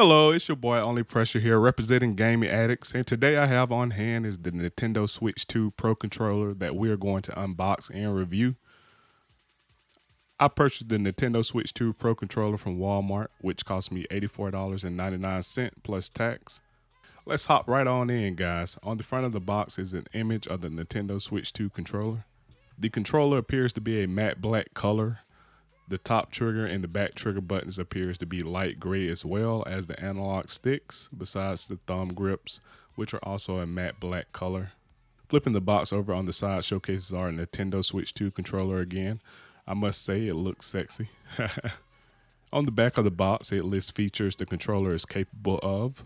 Hello, it's your boy Only Pressure here, representing Gaming Addicts, and today I have on hand is the Nintendo Switch 2 Pro Controller that we are going to unbox and review. I purchased the Nintendo Switch 2 Pro Controller from Walmart, which cost me $84.99 plus tax. Let's hop right on in, guys. On the front of the box is an image of the Nintendo Switch 2 controller. The controller appears to be a matte black color. The top trigger and the back trigger buttons appears to be light gray as well as the analog sticks, besides the thumb grips, which are also a matte black color. Flipping the box over on the side showcases our Nintendo Switch 2 controller again. I must say it looks sexy. On the back of the box, it lists features the controller is capable of.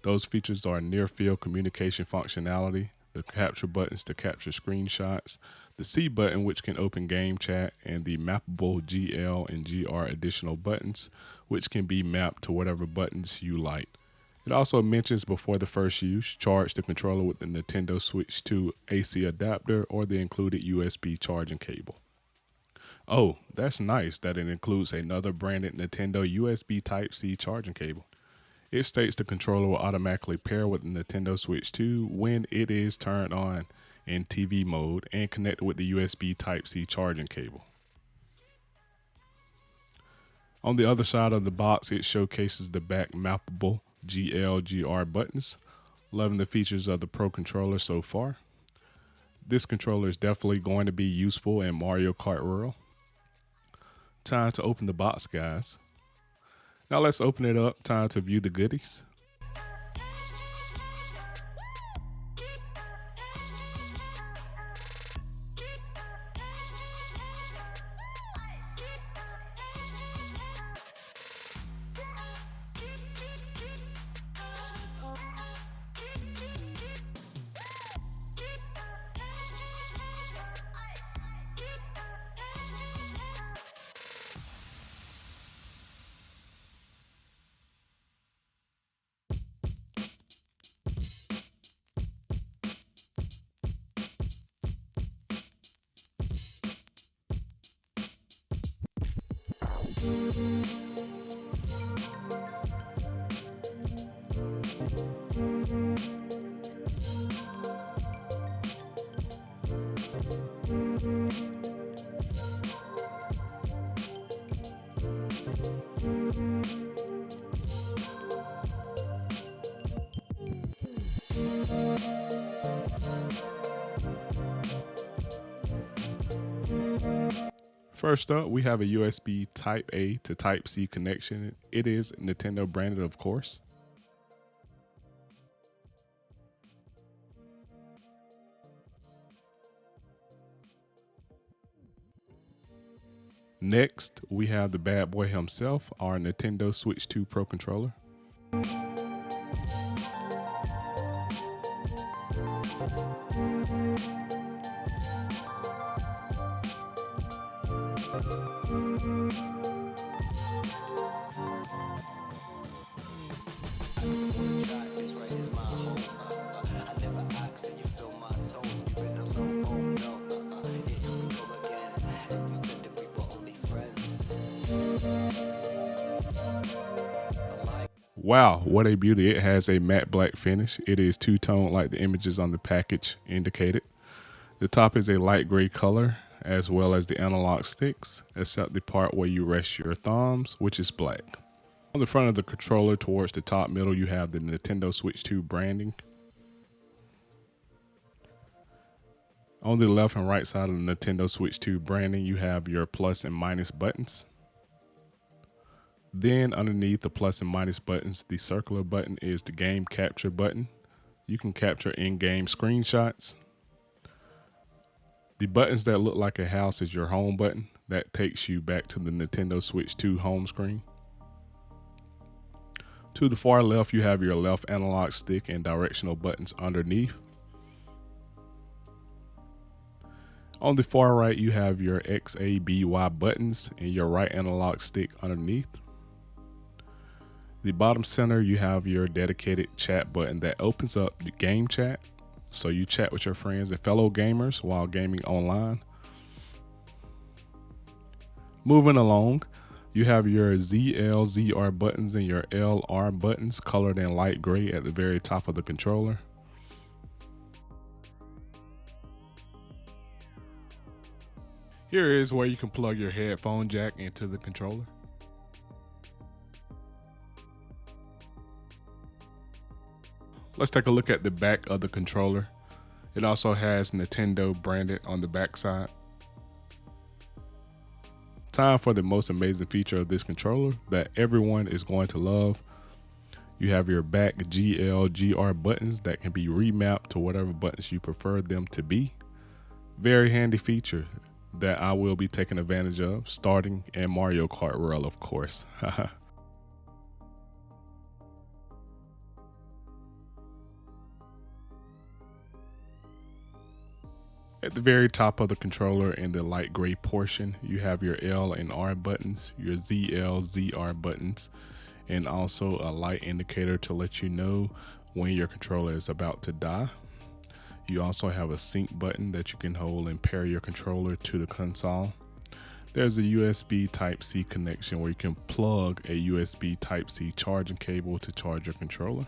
Those features are near field communication functionality, the capture buttons to capture screenshots, the C button which can open game chat, and the mappable GL and GR additional buttons which can be mapped to whatever buttons you like. It also mentions before the first use, charge the controller with the Nintendo Switch 2 AC adapter or the included USB charging cable. Oh, that's nice that it includes another branded Nintendo USB Type-C charging cable. It states the controller will automatically pair with the Nintendo Switch 2 when it is turned on in TV mode and connected with the USB Type-C charging cable. On the other side of the box, it showcases the back mappable GL/GR buttons. Loving the features of the Pro controller so far. This controller is definitely going to be useful in Mario Kart World. Time to open the box, guys. Now let's open it up. Time to view the goodies. First up, we have a USB Type A to Type C connection. It is Nintendo branded, of course. Next, we have the bad boy himself, our Nintendo Switch 2 Pro controller. Wow, what a beauty. It has a matte black finish. It is two-tone like the images on the package indicated. The top is a light gray color, as well as the analog sticks, except the part where you rest your thumbs, which is black. On the front of the controller towards the top middle, you have the Nintendo Switch 2 branding. On the left and right side of the Nintendo Switch 2 branding, you have your plus and minus buttons. Then underneath the plus and minus buttons, the circular button is the game capture button. You can capture in-game screenshots. The buttons that look like a house is your home button. That takes you back to the Nintendo Switch 2 home screen. To the far left, you have your left analog stick and directional buttons underneath. On the far right, you have your X, A, B, Y buttons and your right analog stick underneath. The bottom center, you have your dedicated chat button that opens up the game chat. So you chat with your friends and fellow gamers while gaming online. Moving along, You have your ZL, ZR buttons and your LR buttons colored in light gray at the very top of the controller. Here is where you can plug your headphone jack into the controller. Let's take a look at the back of the controller. It also has Nintendo branded on the back side. Time for the most amazing feature of this controller that everyone is going to love. You have your back GL, GR buttons that can be remapped to whatever buttons you prefer them to be. Very handy feature that I will be taking advantage of, starting in Mario Kart World, of course. At the very top of the controller in the light gray portion, you have your L and R buttons, your ZL, ZR buttons, and also a light indicator to let you know when your controller is about to die. You also have a sync button that you can hold and pair your controller to the console. There's a USB Type-C connection where you can plug a USB Type-C charging cable to charge your controller.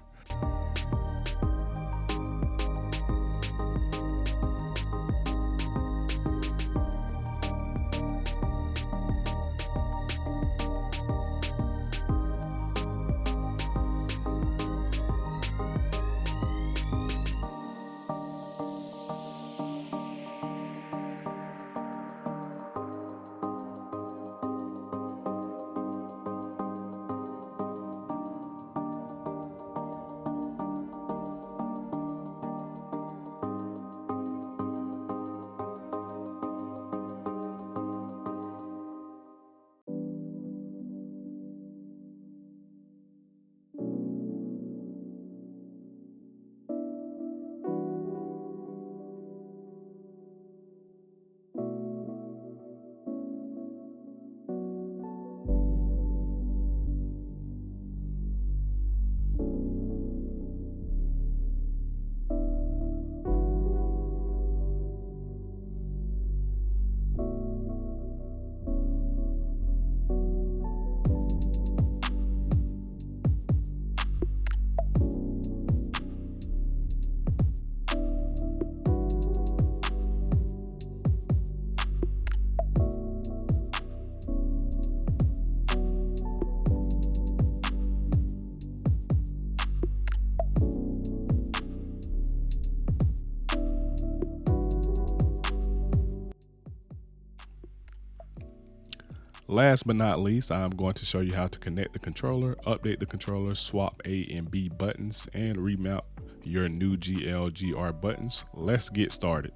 Last but not least, I'm going to show you how to connect the controller, update the controller, swap A and B buttons, and remount your new GL, GR buttons. Let's get started.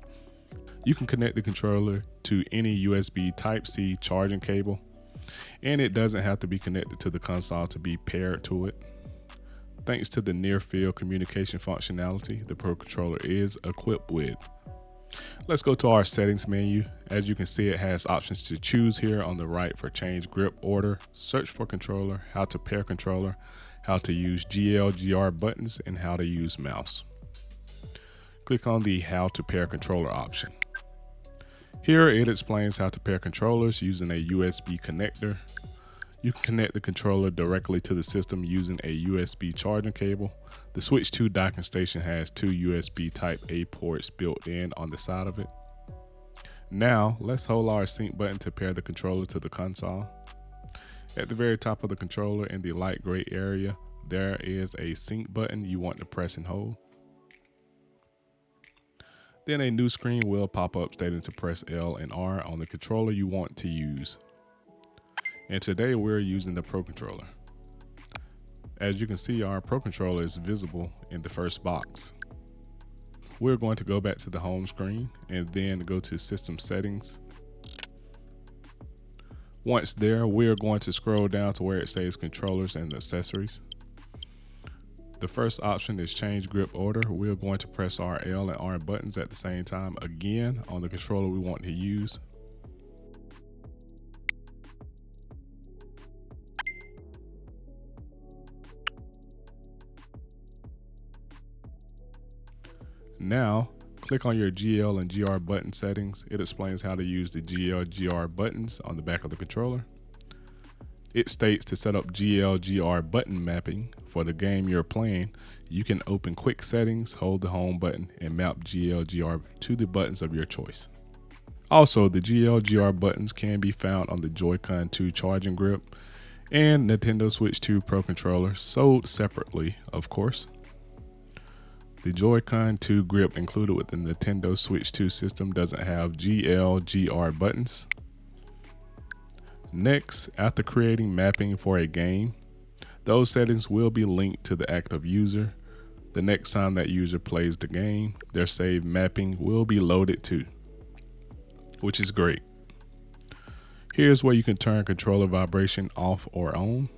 You can connect the controller to any USB Type-C charging cable, and it doesn't have to be connected to the console to be paired to it. Thanks to the near-field communication functionality the Pro Controller is equipped with. Let's go to our settings menu. As you can see, it has options to choose here on the right for change grip order, search for controller, how to pair controller, how to use GL, GR buttons, and how to use mouse. Click on the how to pair controller option. Here it explains how to pair controllers using a USB connector. You can connect the controller directly to the system using a USB charging cable. The Switch 2 docking station has two USB Type A ports built in on the side of it. Now, let's hold our sync button to pair the controller to the console. At the very top of the controller in the light gray area, there is a sync button you want to press and hold. Then a new screen will pop up stating to press L and R on the controller you want to use. And today we're using the Pro Controller. As you can see, our Pro Controller is visible in the first box. We're going to go back to the home screen and then go to System Settings. Once there, we're going to scroll down to where it says Controllers and Accessories. The first option is Change Grip Order. We're going to press our L and R buttons at the same time again on the controller we want to use. Now, click on your GL and GR button settings. It explains how to use the GL, GR buttons on the back of the controller. It states to set up GL/GR button mapping for the game you're playing. You can open quick settings, hold the home button, and map GL/GR to the buttons of your choice. Also, the GL/GR buttons can be found on the Joy-Con 2 charging grip and Nintendo Switch 2 Pro controller, sold separately, of course. The Joy-Con 2 grip included with the Nintendo Switch 2 system doesn't have GL/GR buttons. Next, after creating mapping for a game, those settings will be linked to the active user. The next time that user plays the game, their saved mapping will be loaded too, which is great. Here's where you can turn controller vibration off or on.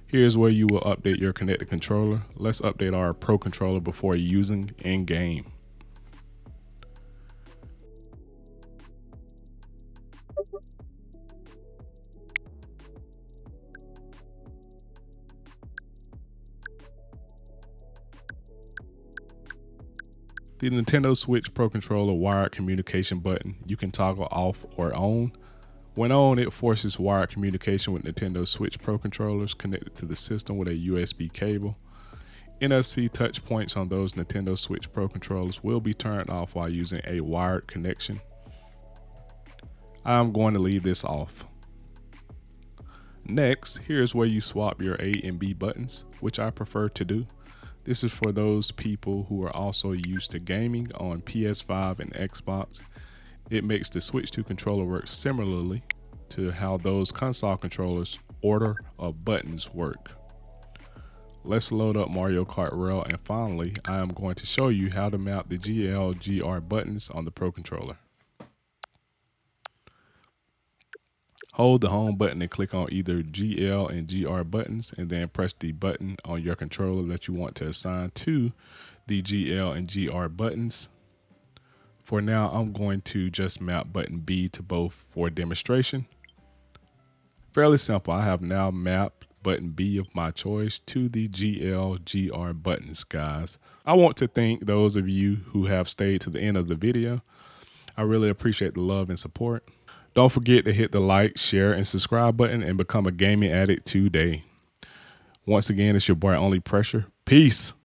Here's where you will update your connected controller. Let's update our Pro controller before using in game. The Nintendo Switch Pro Controller wired communication button you can toggle off or on. When on, it forces wired communication with Nintendo Switch Pro controllers connected to the system with a USB cable. NFC touch points on those Nintendo Switch Pro controllers will be turned off while using a wired connection. I'm going to leave this off. Next, here's where you swap your A and B buttons, which I prefer to do. This is for those people who are also used to gaming on PS5 and Xbox. It makes the Switch 2 controller work similarly to how those console controllers order of buttons work. Let's load up Mario Kart Rail, and finally, I am going to show you how to mount the GL/GR buttons on the Pro controller. Hold the home button and click on either GL and GR buttons, and then press the button on your controller that you want to assign to the GL and GR buttons. For now, I'm going to just map button B to both for demonstration. Fairly simple. I have now mapped button B of my choice to the GL/GR buttons, guys. I want to thank those of you who have stayed to the end of the video. I really appreciate the love and support. Don't forget to hit the like, share, and subscribe button and become a gaming addict today. Once again, it's your boy Only Pressure. Peace.